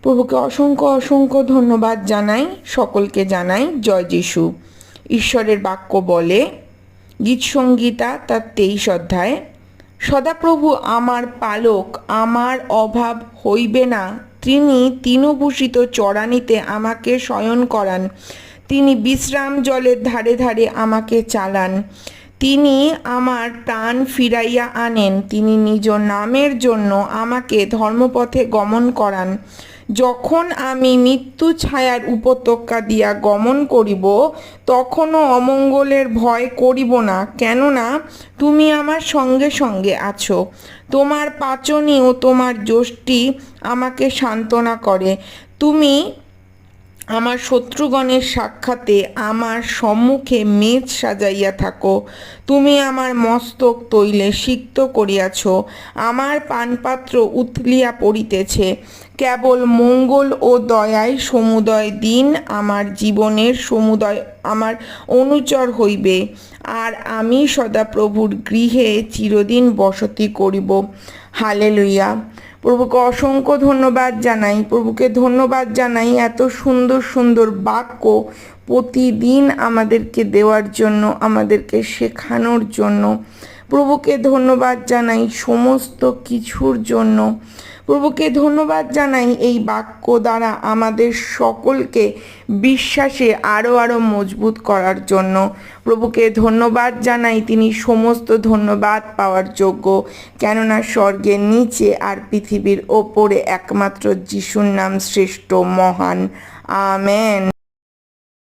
প্রভুকে অসংখ্য অসংখ্য ধন্যবাদ জানাই, সকলকে জানাই জয় যিশু। ঈশ্বরের বাক্য বলে, গীতসংগীতা তার 23 অধ্যায়, সদাপ্রভু আমার পালক, আমার অভাব হইবে না। তিনি তৃণভূষিত চড়ানিতে আমাকে শয়ন করান, তিনি বিশ্রাম জলের ধারে ধারে আমাকে চালান। তিনি আমার প্রাণ ফিরাইয়া আনেন, তিনি নিজ নামের জন্য আমাকে ধর্মপথে গমন করান। যখন আমি মৃত্যু ছায়ার উপত্যকা দিয়া গমন করিব, তখনও অমঙ্গলের ভয় করিব না, কেননা তুমি আমার সঙ্গে সঙ্গে আছো। তোমার পাচনি ও তোমার যষ্টি আমাকে সান্ত্বনা করে। তুমি আমার শত্রুগণের সাক্ষাতে আমার সম্মুখে মেজ সাজাইয়া থাকো। তুমি আমার মস্তক তৈলে সিক্ত করিয়াছ, আমার পানপাত্র উথলিয়া পড়িতেছে। কেবল মঙ্গল ও দয়ায় সমুদয় দিন আমার জীবনের সমুদয় আমার অনুচর হইবে, আর আমি সদাপ্রভুর গৃহে চিরদিন বসতি করিব। হালেলুয়া। প্রভুকে অসংখ্য ধন্যবাদ জানাই, প্রভুকে ধন্যবাদ জানাই এত সুন্দর সুন্দর বাক্য প্রতিদিন আমাদেরকে দেওয়ার জন্য, আমাদেরকে শেখানোর জন্য। প্রভুকে ধন্যবাদ জানাই সমস্ত কিছুর জন্য। প্রভুকে ধন্যবাদ জানাই এই বাক্য দ্বারা আমাদের সকলকে বিশ্বাসে আরও মজবুত করার জন্য। প্রভুকে ধন্যবাদ জানাই, তিনি সমস্ত ধন্যবাদ পাওয়ার যোগ্য, কেননা স্বর্গের নিচে আর পৃথিবীর ওপরে একমাত্র যিশুর নাম শ্রেষ্ঠ, মহান। আমেন।